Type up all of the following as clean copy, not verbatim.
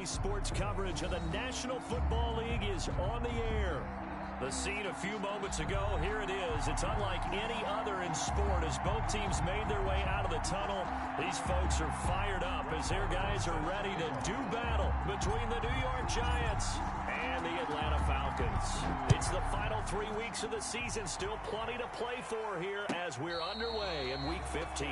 Today's sports coverage of the National Football League is on the air. The scene a few moments ago, here it is. It's unlike any other in sport as both teams made their way out of the tunnel. These folks are fired up as their guys are ready to do battle between the New York Giants and the Atlanta Falcons. It's the final 3 weeks of the season. Still plenty to play for here as we're underway in Week 15.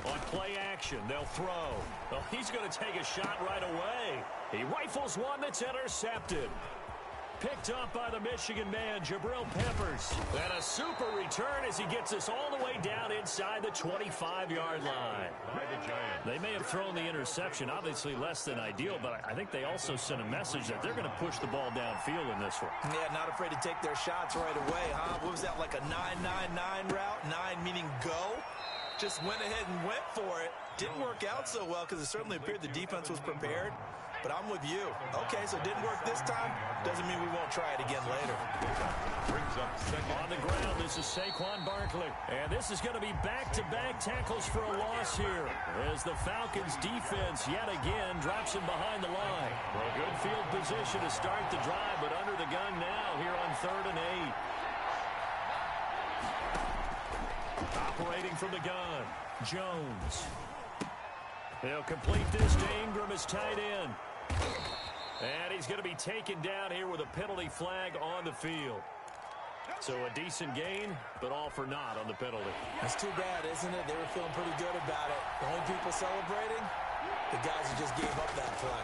On play action, they'll throw. Oh, he's going to take a shot right away. He rifles one that's intercepted. Picked up by the Michigan man, Jabril Peppers. And a super return as he gets us all the way down inside the 25-yard line. They may have thrown the interception, obviously less than ideal, but I think they also sent a message that they're going to push the ball downfield in this one. Yeah, not afraid to take their shots right away, huh? What was that, like a 9-9-9 route? 9 meaning go? Just went ahead and went for it. Didn't work out so well because it certainly appeared the defense was prepared. But I'm with you. Okay, so it didn't work this time. Doesn't mean we won't try it again later. On the ground, this is Saquon Barkley. And this is going to be back-to-back tackles for a loss here as the Falcons defense yet again drops him behind the line. Well, good field position to start the drive, but under the gun now here on 3rd and 8. Operating from the gun, Jones. They'll complete this to Ingram as tight end. And he's going to be taken down here with a penalty flag on the field. So a decent gain, but all for naught on the penalty. That's too bad, isn't it? They were feeling pretty good about it. The only people celebrating, the guys who just gave up that play.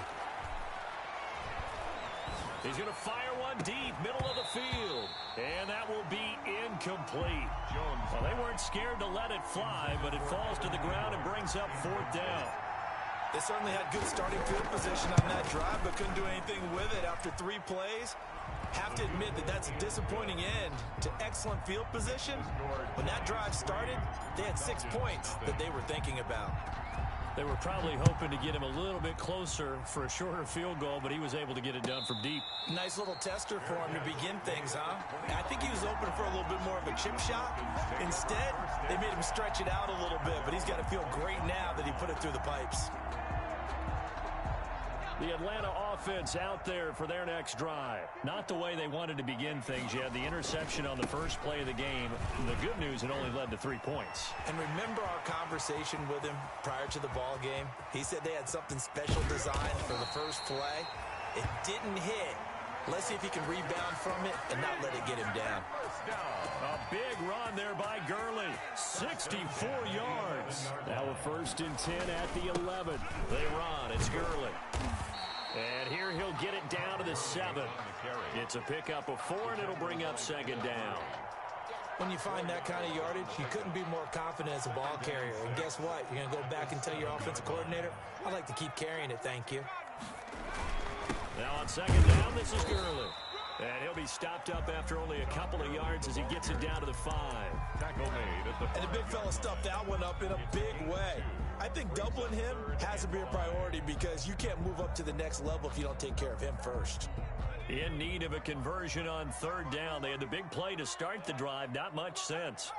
He's going to fire one deep, middle of the field. And that will be incomplete. Well, they weren't scared to let it fly, but it falls to the ground and brings up 4th down. They certainly had good starting field position on that drive, but couldn't do anything with it after 3 plays. Have to admit that that's a disappointing end to excellent field position. When that drive started, they had 6 points that they were thinking about. They were probably hoping to get him a little bit closer for a shorter field goal, but he was able to get it done from deep. Nice little tester for him to begin things, huh? I think he was open for a little bit more of a chip shot. Instead, they made him stretch it out a little bit, but he's got to feel great now that he put it through the pipes. The Atlanta offense out there for their next drive. Not the way they wanted to begin things. You had the interception on the first play of the game. The good news, it only led to 3 points. And remember our conversation with him prior to the ball game? He said they had something special designed for the first play. It didn't hit. Let's see if he can rebound from it and not let it get him down. A big run there by Gurley. 64 yards. Now a 1st and 10 at the 11. They run. It's Gurley. And here he'll get it down to the 7. It's a pickup of 4, and it'll bring up 2nd down. When you find that kind of yardage, you couldn't be more confident as a ball carrier. And guess what? You're going to go back and tell your offensive coordinator, I'd like to keep carrying it, thank you. Now on 2nd down, this is Gurley. And he'll be stopped up after only a couple of yards as he gets it down to the 5. Tackle made. And the big fella stuffed that one up in a big way. I think doubling him has to be a priority because you can't move up to the next level if you don't take care of him first. In need of a conversion on 3rd down. They had the big play to start the drive. Not much sense.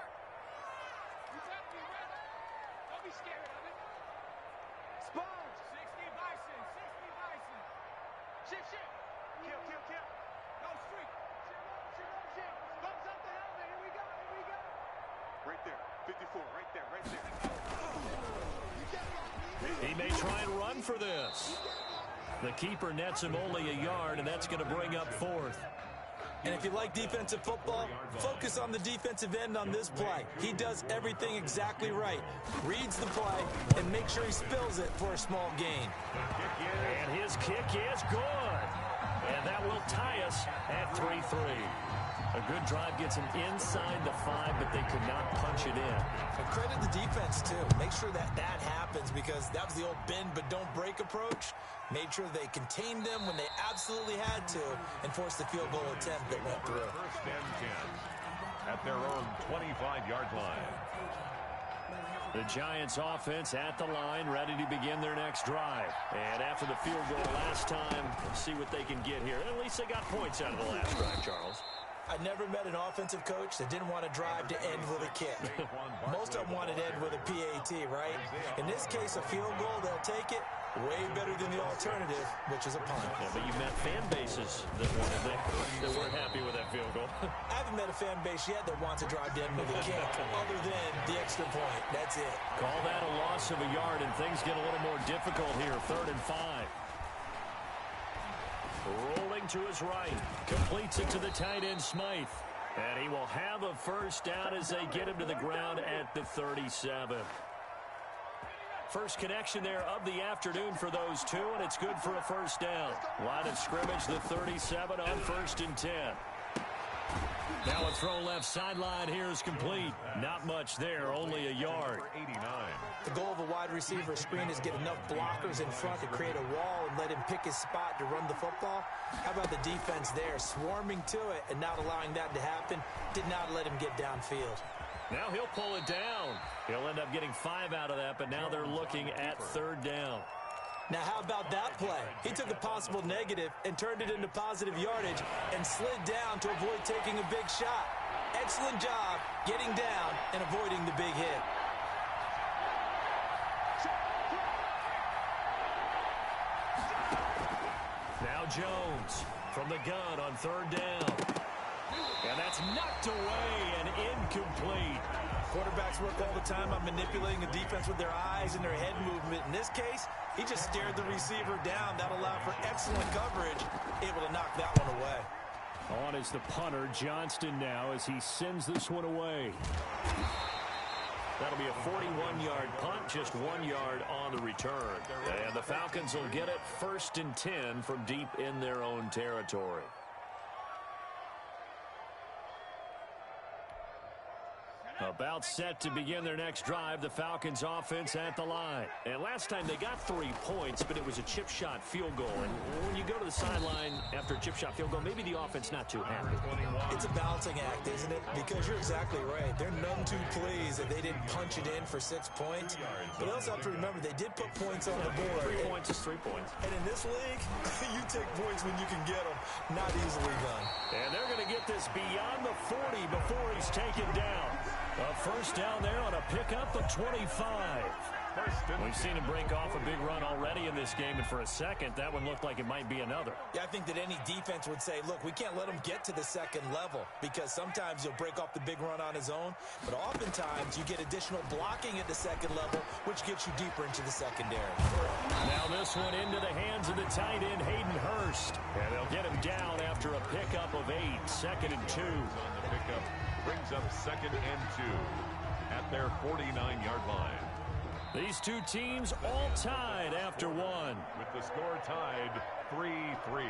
Right there. 54. Right there. Right there. He may try and run for this. The keeper nets him only a yard, and that's going to bring up 4th. And if you like defensive football, focus on the defensive end on this play. He does everything exactly right. Reads the play and makes sure he spills it for a small gain. And his kick is good. And that will tie us at 3-3. A good drive gets him inside the 5, but they could not punch it in. And credit the defense, too. Make sure that happens because that was the old bend but don't break approach. Made sure they contained them when they absolutely had to and forced the field goal attempt that went through. 1st and 10 at their own 25-yard line. The Giants offense at the line, ready to begin their next drive. And after the field goal last time, let's see what they can get here. At least they got points out of the last drive, Charles. I never met an offensive coach that didn't want to drive to end with a kick. Most of them wanted to end with a PAT, right? In this case, a field goal, they'll take it. Way better than the alternative, which is a punt. Yeah, but you met fan bases that weren't happy with that field goal. I haven't met a fan base yet that wants to drive to end with a kick, other than the extra point. That's it. Call that a loss of a yard, and things get a little more difficult here. 3rd and 5. Rolling to his right. Completes it to the tight end, Smythe. And he will have a first down as they get him to the ground at the 37. First connection there of the afternoon for those two, and it's good for a first down. Line of scrimmage, the 37 on 1st and 10. Now a throw left sideline here is complete. Not much there, only a yard. 89. The goal of a wide receiver screen is get enough blockers in front to create a wall and let him pick his spot to run the football. How about the defense there, swarming to it and not allowing that to happen? Did not let him get downfield. Now he'll pull it down. He'll end up getting 5 out of that, but now they're looking at 3rd down. Now, how about that play? He took a possible negative and turned it into positive yardage and slid down to avoid taking a big shot. Excellent job getting down and avoiding the big hit. Now Jones from the gun on 3rd down. And that's knocked away and incomplete. Quarterbacks work all the time on manipulating the defense with their eyes and their head movement. In this case, he just stared the receiver down. That allowed for excellent coverage, able to knock that one away. On is the punter, Johnston, now as he sends this one away. That'll be a 41-yard punt, just 1 yard on the return. And the Falcons will get it 1st and 10 from deep in their own territory. About set to begin their next drive, the Falcons offense at the line. And last time they got 3 points, but it was a chip shot field goal. And when you go to the sideline after a chip shot field goal, maybe the offense not too happy. It's a balancing act, isn't it? Because you're exactly right. They're none too pleased that they didn't punch it in for 6 points. But you also have to remember they did put points on the board. 3 points is 3 points. And in this league, you take points when you can get them. Not easily done. And they're going to get this beyond the 40 before he's taken down. A first down there on a pickup of 25. We've seen him break off a big run already in this game, and for a second, that one looked like it might be another. Yeah, I think that any defense would say, look, we can't let him get to the second level because sometimes he'll break off the big run on his own, but oftentimes you get additional blocking at the second level, which gets you deeper into the secondary. Now this one into the hands of the tight end, Hayden Hurst, and they'll get him down after a pickup of 8, 2nd and 2. On the pickup, brings up 2nd and 2 at their 49-yard line. These two teams all tied after 1. With the score tied 3-3.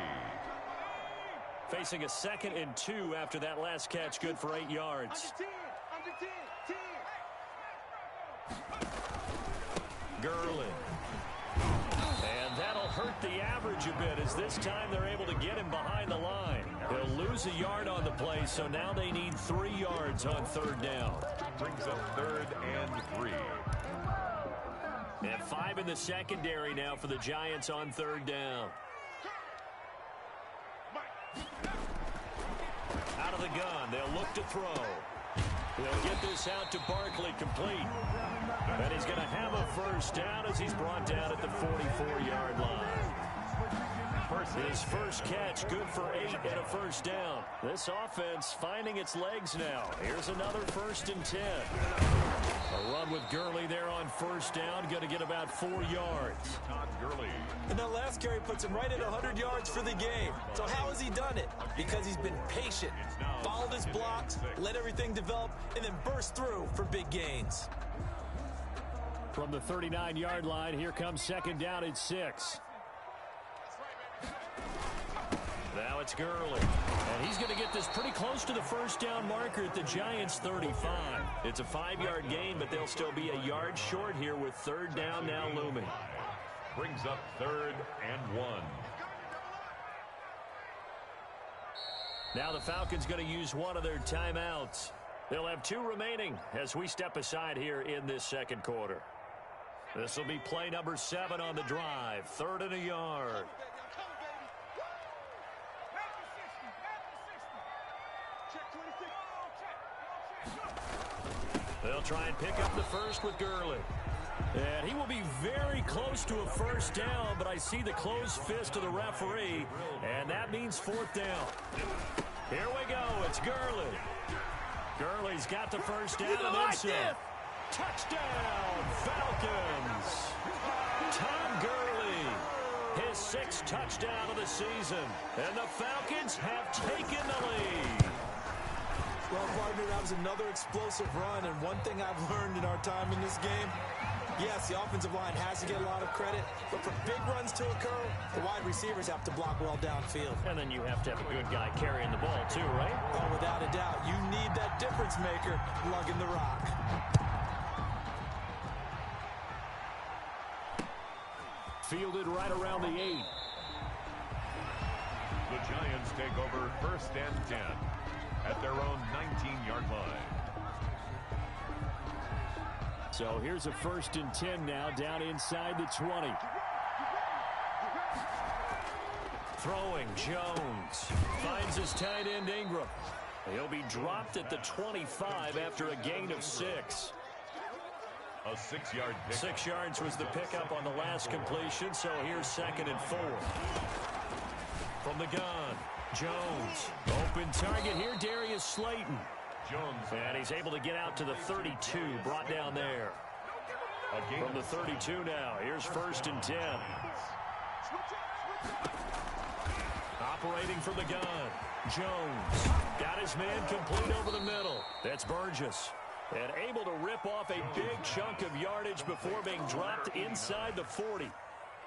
Facing a 2nd and 2 after that last catch, good for 8 yards. Gurley. And that'll hurt the average a bit as this time they're able to get him behind the line. They'll lose a yard on the play, so now they need 3 yards on 3rd down. Brings up 3rd and 3. And 5 in the secondary now for the Giants on 3rd down. Out of the gun, they'll look to throw. They'll get this out to Barkley, complete. And he's going to have a first down as he's brought down at the 44-yard line. His first catch, good for 8 and a first down. This offense finding its legs now. Here's another 1st and 10. A run with Gurley there on 1st down, going to get about 4 yards. Todd Gurley. And that last carry puts him right at 100 yards for the game. So how has he done it? Because he's been patient, followed his blocks, let everything develop, and then burst through for big gains. From the 39-yard line, here comes 2nd down at 6. Now it's Gurley. And he's going to get this pretty close to the first down marker at the Giants' 35. It's a 5-yard gain, but they'll still be a yard short here with 3rd down now looming. Brings up 3rd and 1. Now the Falcons going to use one of their timeouts. They'll have 2 remaining as we step aside here in this second quarter. This will be play number 7 on the drive. 3rd and a yard. They'll try and pick up the first with Gurley. And he will be very close to a first down, but I see the closed fist of the referee, and that means 4th down. Here we go. It's Gurley. Gurley's got the first down and then some. Touchdown, Falcons. Tom Gurley, his 6th touchdown of the season, and the Falcons have taken the lead. Well, partner, that was another explosive run, and one thing I've learned in our time in this game, yes, the offensive line has to get a lot of credit, but for big runs to occur, the wide receivers have to block well downfield. And then you have to have a good guy carrying the ball too, right? Oh, without a doubt. You need that difference maker lugging the rock. Fielded right around the 8. The Giants take over 1st and 10 at their own 19-yard line. So here's a 1st and 10 now, down inside the 20. Throwing, Jones. Finds his tight end, Ingram. He'll be dropped at the 25 after a gain of 6. A 6-yard pick. 6 yards was the pickup on the last completion, so here's 2nd and 4. From the gun, Jones. Open target here, Darius Slayton. Jones. And he's able to get out to the 32, brought down there. From the 32 now, here's 1st and 10. Operating from the gun, Jones. Got his man complete over the middle. That's Burgess. And able to rip off a big chunk of yardage before being dropped inside the 40.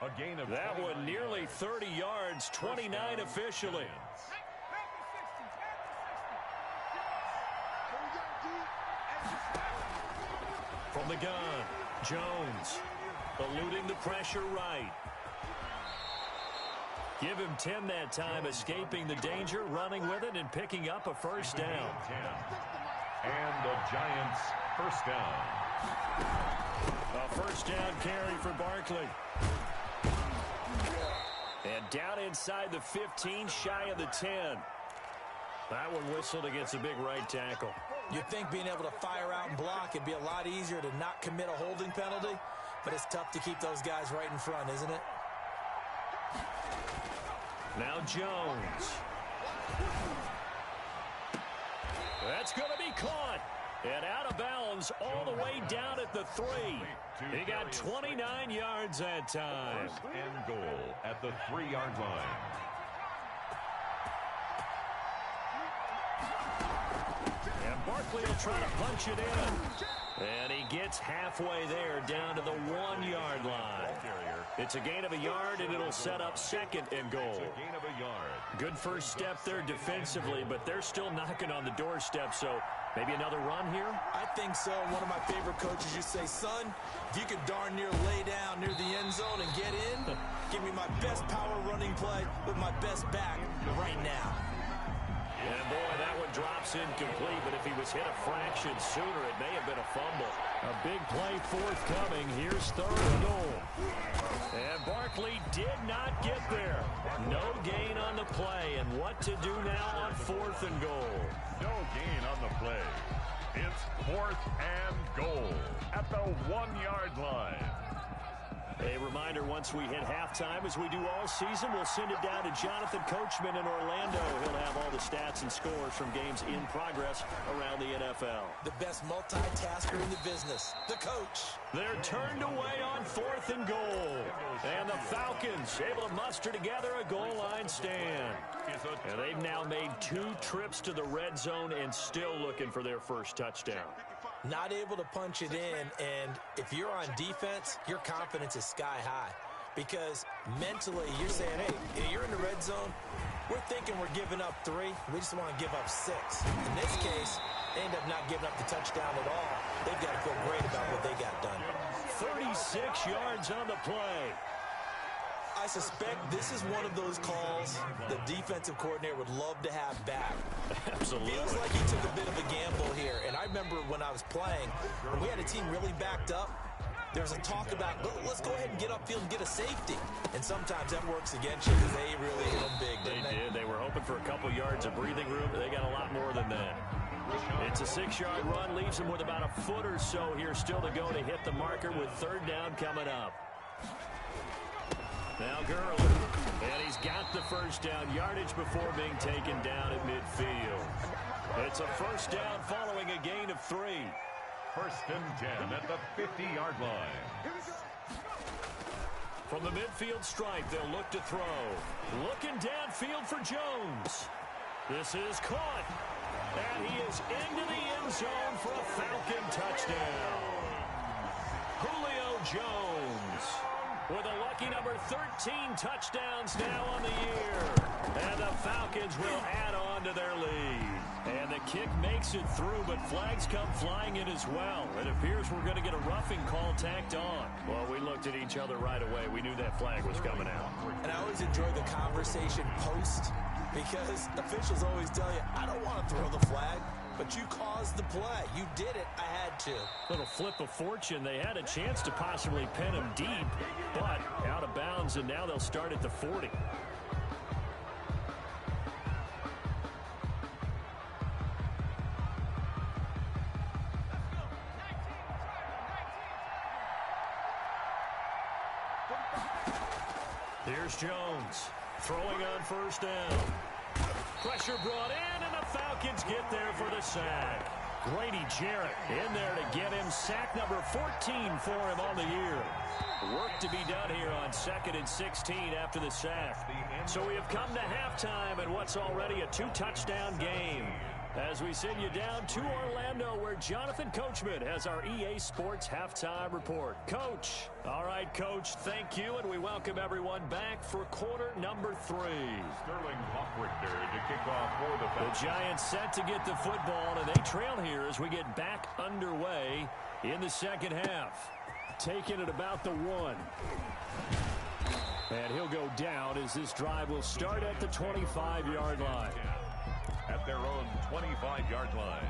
A gain of that one nearly 30 yards, 29 officially. From the gun, Jones eluding the pressure right. Give him 10 that time, escaping the danger, running with it, and picking up a first down. And the Giants first down. A first down carry for Barkley. And down inside the 15, shy of the 10. That one whistled against a big right tackle. You'd think being able to fire out and block, it'd be a lot easier to not commit a holding penalty, but it's tough to keep those guys right in front, isn't it? Now Jones. That's going to be caught. And out of bounds all the way down at the 3. He got 29 yards that time. 1st and goal at the 3-yard line. And Barkley will try to punch it in. And he gets halfway there down to the 1-yard line. It's a gain of a yard, and it'll set up 2nd and goal. It's a gain of a yard. Good first step there defensively, but they're still knocking on the doorstep, so maybe another run here? I think so. One of my favorite coaches used to say, son, if you could darn near lay down near the end zone and get in, give me my best power running play with my best back right now. And boy, that one drops incomplete, but if he was hit a fraction sooner, it may have been a fumble. A big play forthcoming. Here's 3rd and goal. And Barkley did not get there. No gain on the play. And what to do now on 4th and goal? No gain on the play. It's 4th and goal at the 1-yard line. A reminder, once we hit halftime, as we do all season, we'll send it down to Jonathan Coachman in Orlando. He'll have all the stats and scores from games in progress around the NFL. The best multitasker in the business, the coach. They're turned away on 4th and goal. And the Falcons able to muster together a goal line stand. And they've now made 2 trips to the red zone and still looking for their first touchdown. Not able to punch it in, and if you're on defense, your confidence is sky high. Because mentally, you're saying, hey, you're in the red zone. We're thinking we're giving up 3. We just want to give up 6. In this case, they end up not giving up the touchdown at all. They've got to feel great about what they got done. 36 yards on the play. I I suspect this is one of those calls the defensive coordinator would love to have back. Absolutely. Feels like he took a bit of a gamble here. And I remember when I was playing, when we had a team really backed up, there was a talk about, let's go ahead and get upfield and get a safety. And sometimes that works against you because they really hit them big, didn't they? They did. They were hoping for a couple yards of breathing room, but they got a lot more than that. It's a 6-yard run, leaves them with about a foot or so here still to go to hit the marker with third down coming up. Now Gurley, and he's got the first down yardage before being taken down at midfield. It's a first down following a gain of 3. First and 10 at the 50-yard line. From the midfield stripe, they'll look to throw. Looking downfield for Jones. This is caught. And he is into the end zone for a Falcon touchdown. Julio Jones with a lucky number 13 touchdowns now on the year. And the Falcons will add on to their lead. And the kick makes it through, but flags come flying in as well. It appears we're going to get a roughing call tacked on. Well, we looked at each other right away. We knew that flag was coming out. And I always enjoy the conversation post, because officials always tell you, I don't want to throw the flag, but you caused the play. You did it. I had to. Little flip of fortune. They had a chance to possibly pin him deep, but out of bounds, and now they'll start at the 40. Here's Jones throwing on first down. Pressure brought in, and the Falcons get there for the sack. Grady Jarrett in there to get him sack number 14 for him on the year. Work to be done here on 2nd and 16 after the sack. So we have come to halftime in what's already a 2-touchdown game, as we send you down to Orlando, where Jonathan Coachman has our EA Sports Halftime Report. Coach. All right, Coach, thank you, and we welcome everyone back for quarter number 3. Sterling Hoffrichter to kick off for the Falcons. The Giants set to get the football, and they trail here as we get back underway in the second half. Taking it about the 1. And he'll go down as this drive will start at the 25-yard line. At their own 25-yard line.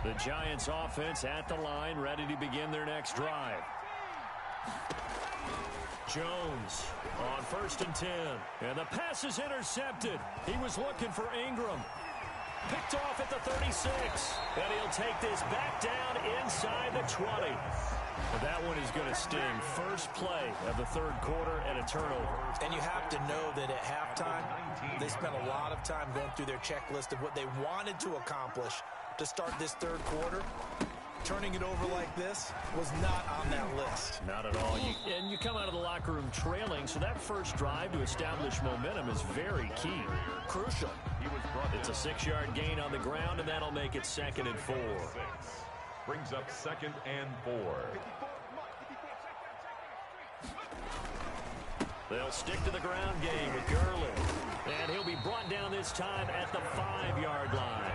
The Giants offense at the line, ready to begin their next drive. Jones on 1st and 10. And the pass is intercepted. He was looking for Ingram. Picked off at the 36. And he'll take this back down inside the 20. But that one is going to sting. First play of the third quarter and a turnover. And you have to know that at halftime, they spent a lot of time going through their checklist of what they wanted to accomplish to start this third quarter. Turning it over like this was not on that list. Not at all. And you come out of the locker room trailing, so that first drive to establish momentum is very key. Crucial. It's a 6-yard gain on the ground, and that'll make it 2nd and 4. Brings up 2nd and 4. They'll stick to the ground game with Gurley. And he'll be brought down this time at the 5-yard line.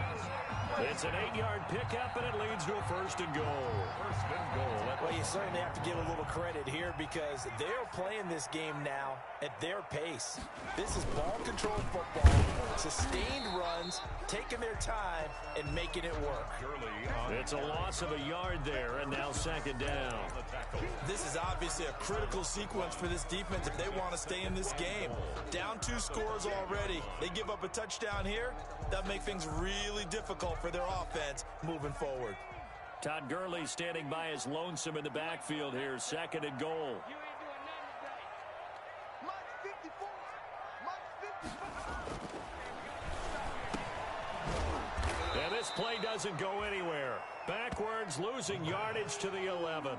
It's an 8-yard pickup, and it leads to a 1st and goal. 1st and goal. Well, you certainly have to give a little credit here because they're playing this game now at their pace. This is ball-controlled football, sustained runs, taking their time, and making it work. It's a loss of a yard there, and now 2nd down. This is obviously a critical sequence for this defense if they want to stay in this game. Down 2 scores already. They give up a touchdown here. That'll make things really difficult for their offense moving forward. Todd Gurley standing by as lonesome in the backfield here. 2nd and goal. And this play doesn't go anywhere. Backwards, losing yardage to the 11.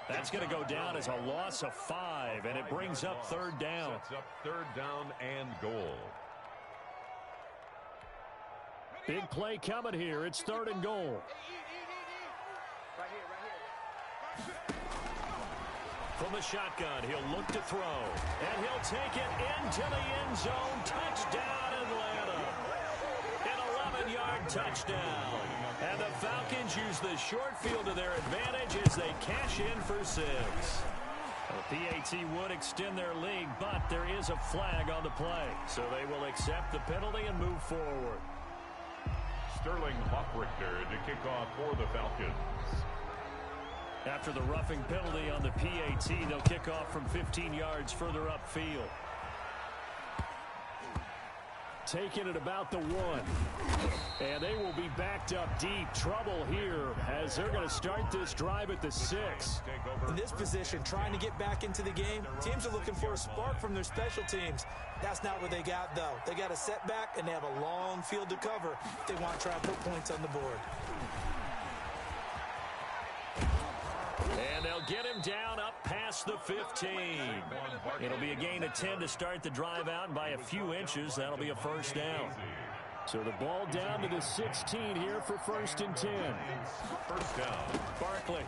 That's going to go down as a loss of 5, and it brings up 3rd down. Sets up 3rd down and goal. Big play coming here. It's 3rd and goal. From the shotgun, he'll look to throw. And he'll take it into the end zone. Touchdown, Atlanta. An 11-yard touchdown. And the Falcons use the short field to their advantage as they cash in for 6. The PAT would extend their lead, but there is a flag on the play. So they will accept the penalty and move forward. Sterling Hoffrichter to kick off for the Falcons. After the roughing penalty on the PAT, they'll kick off from 15 yards further upfield. Taking it about the 1. And they will be backed up deep. Trouble here as they're going to start this drive at the 6. In this position, trying to get back into the game, teams are looking for a spark from their special teams. That's not what they got, though. They got a setback, and they have a long field to cover if they want to try to put points on the board. And they'll get him down up past the 15. It'll be a gain of 10 to start the drive out, and by a few inches, that'll be a first down. So the ball down to the 16 here for 1st and 10. First down. Barkley.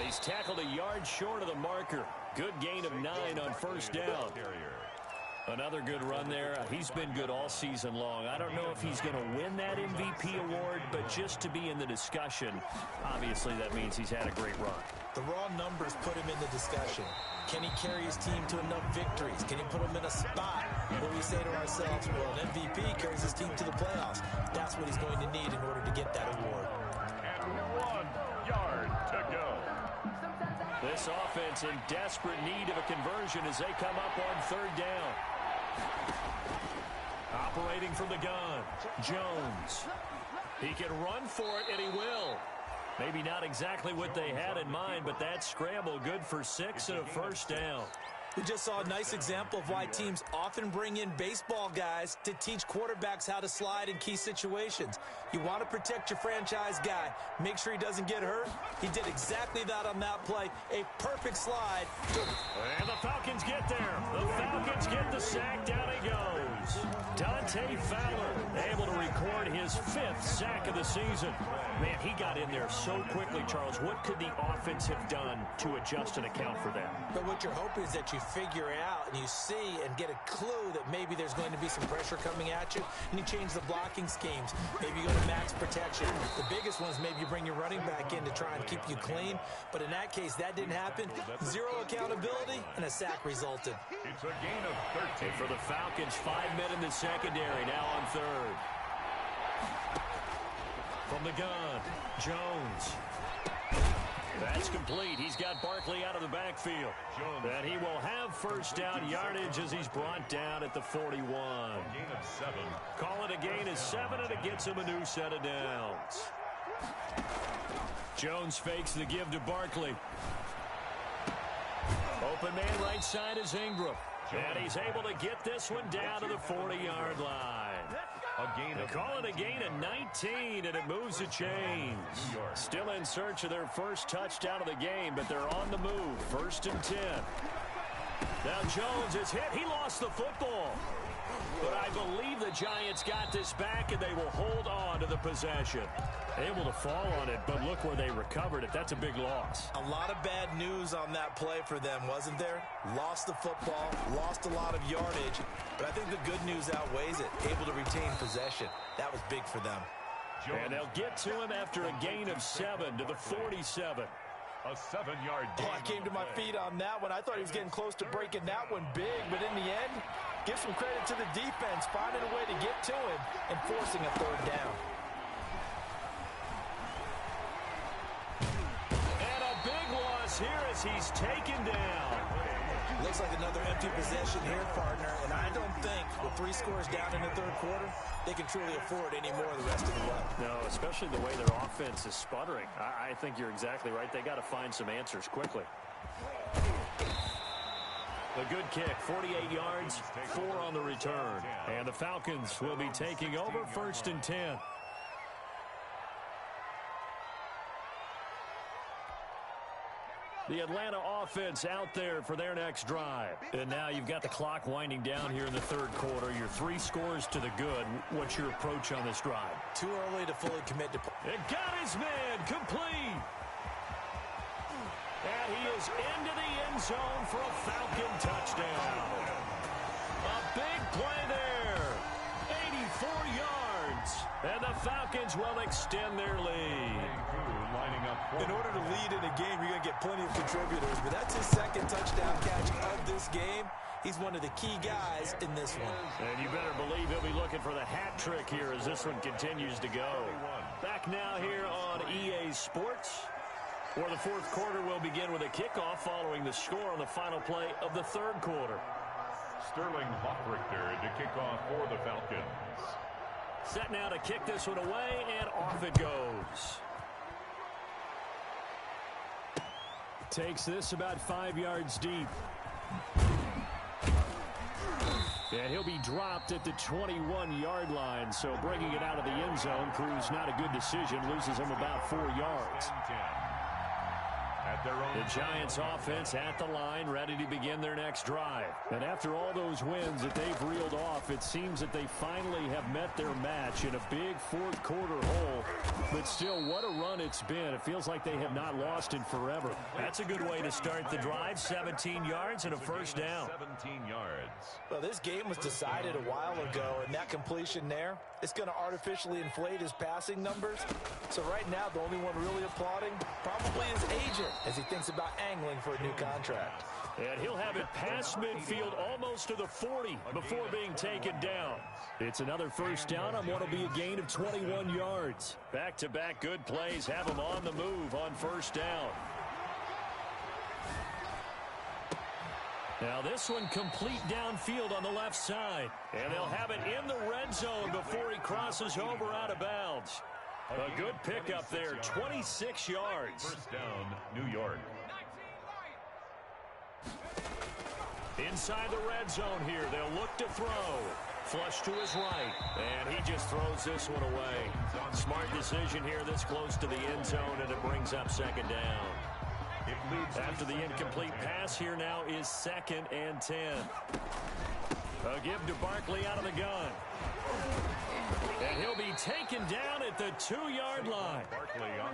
He's tackled a yard short of the marker. Good gain of 9 on 1st down. Another good run there. He's been good all season long. I don't know if he's going to win that MVP award, but just to be in the discussion, obviously that means he's had a great run. The raw numbers put him in the discussion. Can he carry his team to enough victories? Can he put them in a spot where we say to ourselves, well, an MVP carries his team to the playoffs. That's what he's going to need in order to get that award. And 1 yard to go. This offense in desperate need of a conversion as they come up on 3rd down. Operating from the gun, Jones. He can run for it, and he will. Maybe not exactly what they had in mind, but that scramble good for 6 and a first down. We just saw a nice example of why teams often bring in baseball guys to teach quarterbacks how to slide in key situations. You want to protect your franchise guy. Make sure he doesn't get hurt. He did exactly that on that play. A perfect slide. And the Falcons get there. The Falcons get the sack. Down he goes. Dante Fowler able to record his 5th sack of the season. Man, he got in there so quickly, Charles. What could the offense have done to adjust and account for that? But what you're hoping is that you figure out and you see and get a clue that maybe there's going to be some pressure coming at you, and you change the blocking schemes. Maybe you go to max protection. The biggest one is maybe you bring your running back in to try and keep you clean. But in that case, that didn't happen. 0 accountability, and a sack resulted. It's a gain of 13. And for the Falcons, 5 men in the secondary, now on 3rd. From the gun, Jones. That's complete. He's got Barkley out of the backfield. And he will have first down yardage as he's brought down at the 41. Gain of 7. Call it a gain of 7, and it gets him a new set of downs. Jones fakes the give to Barkley. Open man right side is Ingram. And he's able to get this one down to the 40-yard line. They call it a gain of 19, and it moves the chains. Still in search of their first touchdown of the game, but they're on the move. 1st and 10. Now Jones is hit. He lost the football. But I believe the Giants got this back, and they will hold on to the possession. Able to fall on it, but look where they recovered it. That's a big loss. A lot of bad news on that play for them, wasn't there? Lost the football, lost a lot of yardage, but I think the good news outweighs it. Able to retain possession. That was big for them. And they'll get to him after a gain of 7 to the 47. A 7-yard gain. Oh, I came to my feet on that one. I thought he was getting close to breaking that one big, but in the end, give some credit to the defense, finding a way to get to him and forcing a 3rd down. Here as he's taken down. Looks like another empty possession here, partner, and I don't think with 3 scores down in the 3rd quarter, they can truly afford any more the rest of the way. No, especially the way their offense is sputtering. I think you're exactly right. They got to find some answers quickly. A good kick, 48 yards, 4 on the return. And the Falcons will be taking over 1st and 10. The Atlanta offense out there for their next drive. And now you've got the clock winding down here in the 3rd quarter. Your 3 scores to the good. What's your approach on this drive? Too early to fully commit to... It got his man complete. And he is into the end zone for a Falcon touchdown. A big play there. 84 yards. yards. And the Falcons will extend their lead. In order to lead in a game, you're going to get plenty of contributors. But that's his second touchdown catch of this game. He's one of the key guys in this one. And you better believe he'll be looking for the hat trick here as this one continues to go. Back now here on EA Sports, where the fourth quarter will begin with a kickoff following the score on the final play of the third quarter. Sterling Hoffrichter to kick off for the Falcons. Set now to kick this one away, and off it goes. Takes this about 5 yards deep. And he'll be dropped at the 21-yard line, so bringing it out of the end zone proves not a good decision. Loses him about 4 yards. The Giants offense at the line, ready to begin their next drive. And after all those wins that they've reeled off, it seems that they finally have met their match in a big fourth quarter hole. But still, what a run it's been. It feels like they have not lost in forever. That's a good way to start the drive. 17 yards and a first down. 17 yards. Well, this game was decided a while ago, and that completion there, it's going to artificially inflate his passing numbers. So right now, the only one really applauding probably his agent as he thinks about angling for a new contract. And he'll have it past midfield almost to the 40 before being taken down. It's another first down on what will be a gain of 21 yards. Back-to-back good plays have him on the move on first down. Now this one complete downfield on the left side. And they'll have it in the red zone before he crosses over out of bounds. A good pickup there, 26 yards. First down, New York. Inside the red zone here, they'll look to throw. Flush to his right, and he just throws this one away. Smart decision here this close to the end zone, and it brings up second down. After the incomplete pass, here now is 2nd and 10. A give to Barkley out of the gun. And he'll be taken down at the 2-yard line.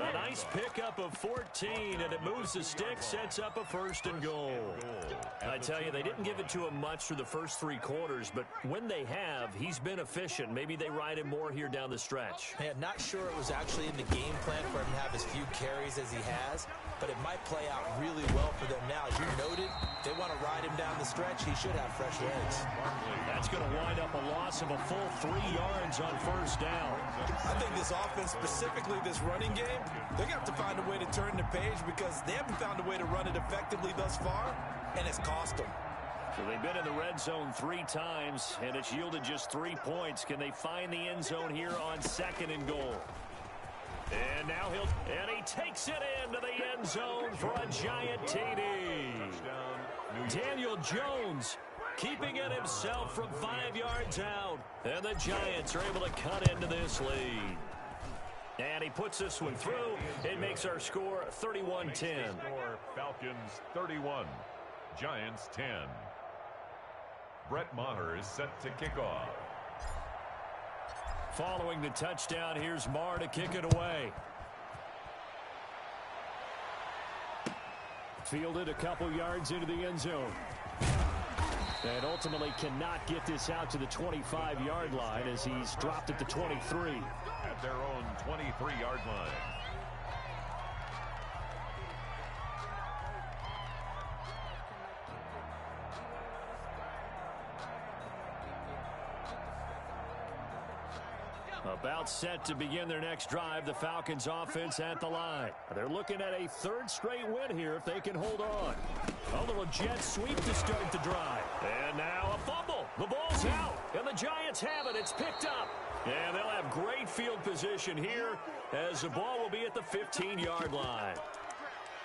A nice pickup of 14, and it moves the stick, sets up a first and goal. I tell you, they didn't give it to him much through the first 3 quarters, but when they have, he's been efficient. Maybe they ride him more here down the stretch. Man, not sure it was actually in the game plan for him to have as few carries as he has, but it might play out really well for them now. As you noted, they want to ride him down the stretch. He should have fresh legs. That's going to wind up a loss of a full 3 yards on first down. I think this offense, specifically this running game, they're going to have to find a way to turn the page because they haven't found a way to run it effectively thus far, and it's cost them. So they've been in the red zone 3 times, and it's yielded just 3 points. Can they find the end zone here on 2nd and goal? And now he takes it into the end zone for a giant TD. Daniel Jones keeping it himself from 5 yards out. And the Giants are able to cut into this lead. And he puts this one through. It makes our score 31-10. Falcons 31, Giants 10. Brett Maher is set to kick off. Following the touchdown, here's Maher to kick it away. Fielded a couple yards into the end zone. And ultimately cannot get this out to the 25-yard line as he's dropped at the 23. At their own 23-yard line. About set to begin their next drive, the Falcons offense at the line. They're looking at a 3rd straight win here if they can hold on. A little jet sweep to start the drive. And now a fumble. The ball's out, and the Giants have it. It's picked up. And they'll have great field position here as the ball will be at the 15-yard line.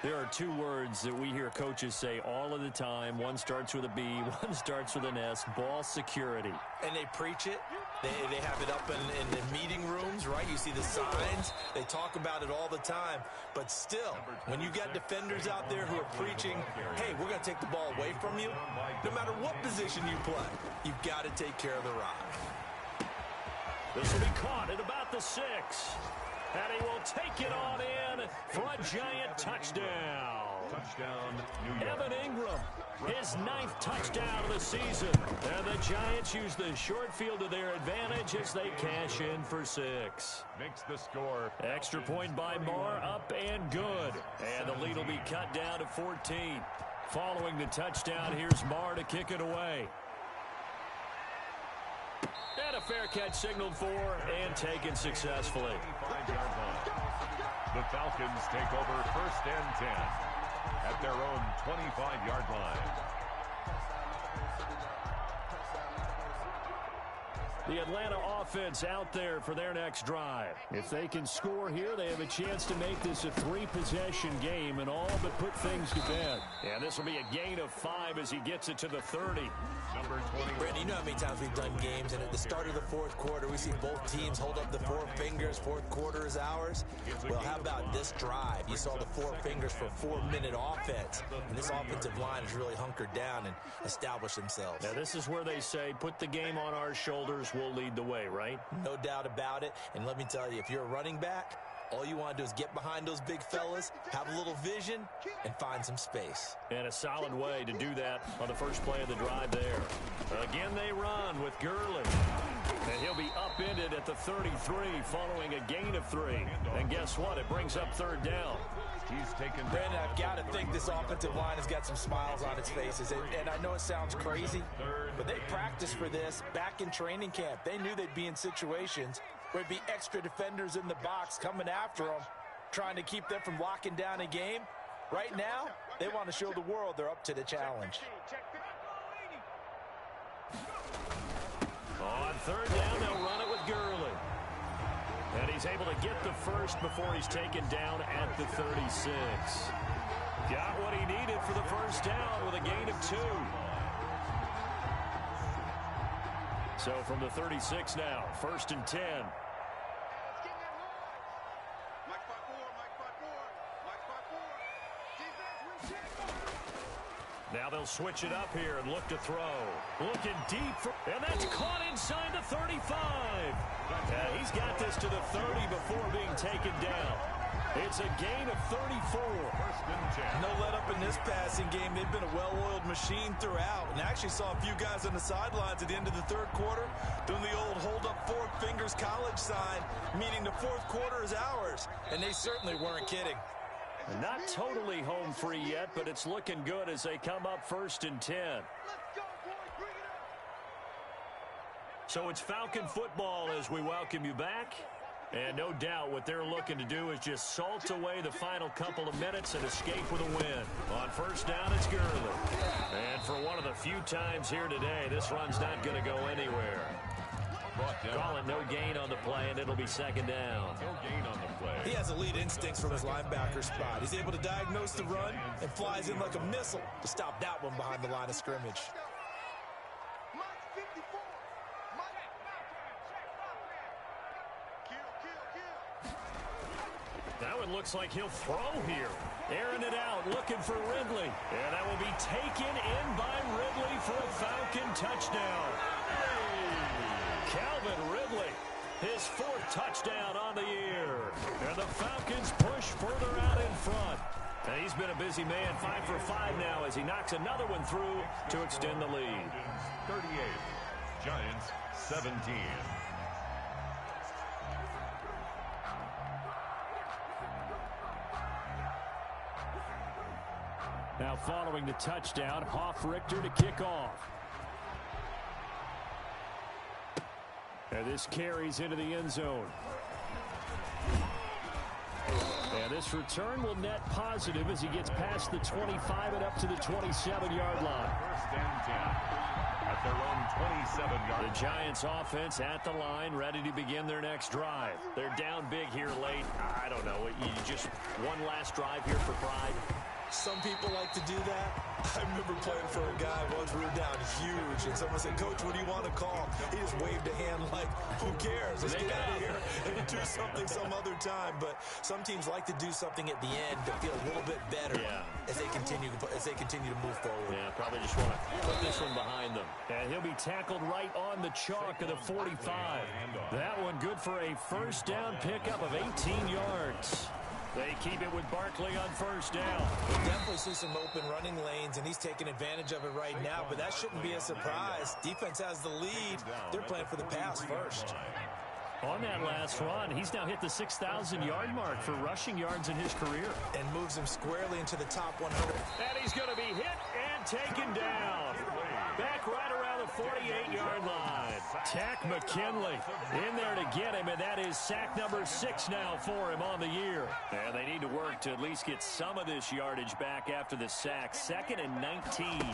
There are 2 words that we hear coaches say all of the time. One starts with a B, one starts with an S, ball security. And they preach it. They have it up in the meeting rooms, right? You see the signs. They talk about it all the time. But still, when you got defenders out there who are preaching, hey, we're going to take the ball away from you, no matter what position you play, you've got to take care of the rock. This will be caught at about the 6. And he will take it on in for a giant touchdown. Touchdown, New York. Evan Ingram, his 9th touchdown of the season. And the Giants use the short field to their advantage as they cash in for 6. Makes the score. Extra point by Marr, up and good. And the lead will be cut down to 14. Following the touchdown, here's Marr to kick it away. And a fair catch signaled for and taken successfully. 5-yard line. The Falcons take over 1st and 10 at their own 25-yard line. The Atlanta offense out there for their next drive. If they can score here, they have a chance to make this a 3-possession game and all but put things to bed. And this will be a gain of 5 as he gets it to the 30. Number 20. Brandon, you know how many times we've done games, and at the start of the 4th quarter, we see both teams hold up the 4 fingers. 4th quarter is ours. Well, how about this drive? You saw the 4 fingers for 4-minute offense, and this offensive line has really hunkered down and established themselves. Now, this is where they say, put the game on our shoulders, we'll lead the way, right? No doubt about it, and let me tell you, if you're a running back, all you want to do is get behind those big fellas, have a little vision, and find some space. And a solid way to do that on the first play of the drive there. Again, they run with Gurley. And he'll be upended at the 33 following a gain of 3. And guess what? It brings up 3rd down. He's taken. Brandon, I've got to think this offensive line has got some smiles on its faces. And I know it sounds crazy, but they practiced for this back in training camp. They knew they'd be in situations where there'd be extra defenders in the box coming after them, trying to keep them from locking down a game. Right now, they want to show the world they're up to the challenge. On 3rd down, they'll run it with Gurley. And he's able to get the first before he's taken down at the 36. Got what he needed for the first down with a gain of 2. So from the 36 now, 1st and 10. Now they'll switch it up here and look to throw. Looking deep, and that's caught inside the 35. He's got this to the 30 before being taken down. It's a gain of 34. 1st and 10. No let up in this passing game. They've been a well-oiled machine throughout. And I actually saw a few guys on the sidelines at the end of the 3rd quarter doing the old hold up 4 fingers college sign, meaning the 4th quarter is ours. And they certainly weren't kidding. Not totally home free yet, but it's looking good as they come up 1st and 10. So it's Falcon football as we welcome you back. And no doubt what they're looking to do is just salt away the final couple of minutes and escape with a win. On 1st down, it's Gurley. And for one of the few times here today, this run's not going to go anywhere. Call it no gain on the play, and it'll be 2nd down. No gain on the play. He has elite instincts from his linebacker spot. He's able to diagnose the run and flies in like a missile to stop that one behind the line of scrimmage. Now it looks like he'll throw here. Airing it out, looking for Ridley. And that will be taken in by Ridley for a Falcon touchdown. Calvin Ridley, his 4th touchdown on the year. And the Falcons push further out in front. And he's been a busy man, 5 for 5 now as he knocks another one through to extend the lead. 38. Giants 17. Now following the touchdown, Hoff-Richter to kick off. And this carries into the end zone. And this return will net positive as he gets past the 25 and up to the 27-yard line. 1st and 10 at their own 27-yard. The Giants offense at the line, ready to begin their next drive. They're down big here late. I don't know. You just one last drive here for pride. Some people like to do that. I remember playing for a guy once. We were down huge, and someone said, "Coach, what do you want to call?" He just waved a hand like, "Who cares? Let's get out of here and do something some other time." But some teams like to do something at the end to feel a little bit better as they continue to move forward. Yeah, probably just want to put this one behind them. And he'll be tackled right on the chalk of the 45. That one good for a 1st down pickup of 18 yards. They keep it with Barkley on first down. We definitely see some open running lanes, and he's taking advantage of it right now, but that shouldn't be a surprise. Defense has the lead. They're playing for the pass first. On that last run, he's now hit the 6,000-yard mark for rushing yards in his career. And moves him squarely into the top 100. And he's going to be hit and taken down. Back right around the 48-yard line. Tack McKinley in there to get him, and that is sack number 6 now for him on the year. And they need to work to at least get some of this yardage back after the sack. 2nd and 19.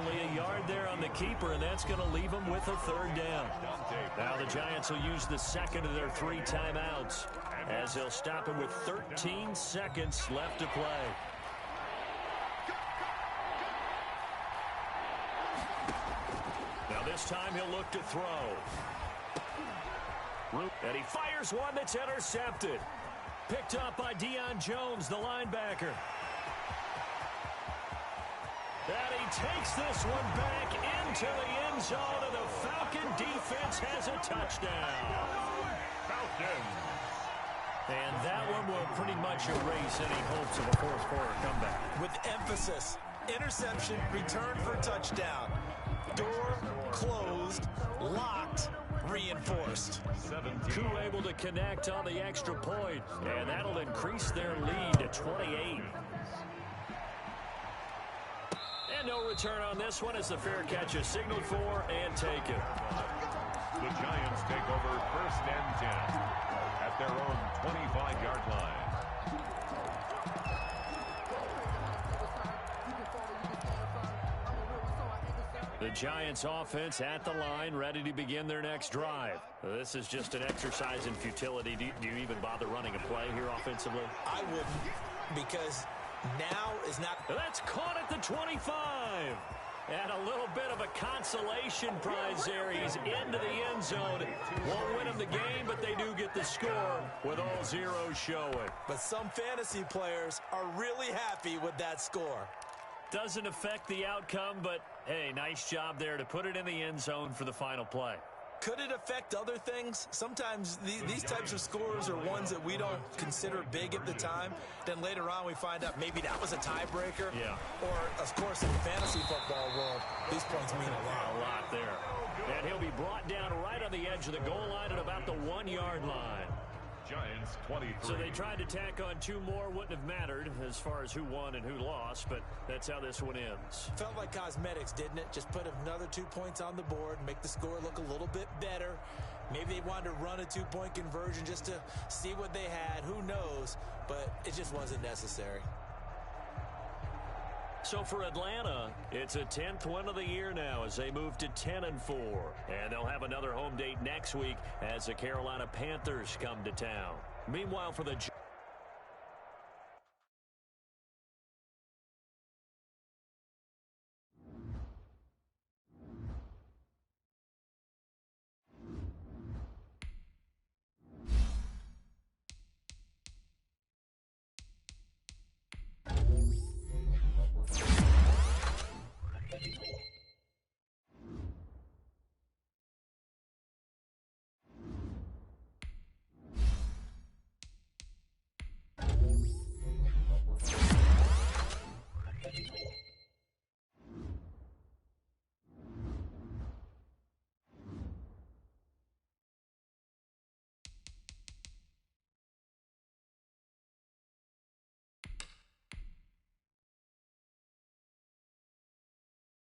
Only a yard there on the keeper, and that's going to leave him with a 3rd down. Now the Giants will use the 2nd of their 3 timeouts as they'll stop him with 13 seconds left to play. Now this time he'll look to throw. And he fires one that's intercepted. Picked up by Deion Jones, the linebacker. And he takes this one back into the end zone, and the Falcon defense has a touchdown. Falcons. And that one will pretty much erase any hopes of a fourth-quarter comeback. With emphasis, interception, return for touchdown. Door closed, locked, reinforced. Coup able to connect on the extra point, and that'll increase their lead to 28. And no return on this one as the fair catch is signaled for and taken. The Giants take over 1st and 10 at their own 25-yard line. The Giants offense at the line, ready to begin their next drive. This is just an exercise in futility. Do you even bother running a play here offensively? I wouldn't, because now is not. That's caught at the 25. And a little bit of a consolation prize there. He's into the end zone. Won't win them the game, but they do get the score with all zeros showing. But some fantasy players are really happy with that score. Doesn't affect the outcome, but, hey, nice job there to put it in the end zone for the final play. Could it affect other things? Sometimes these types of scores are ones that we don't consider big at the time. Then later on we find out maybe that was a tiebreaker. Yeah. Or, of course, in the fantasy football world, these points mean a lot. A lot there. And he'll be brought down right on the edge of the goal line at about the 1-yard line. Giants 23. So they tried to tack on 2 more. Wouldn't have mattered as far as who won and who lost, but that's how this one ends. Felt like cosmetics, didn't it? Just put another 2 points on the board, make the score look a little bit better. Maybe they wanted to run a 2-point conversion just to see what they had. Who knows? But it just wasn't necessary. So for Atlanta, it's a 10th win of the year now as they move to 10-4. And they'll have another home date next week as the Carolina Panthers come to town. Meanwhile, for the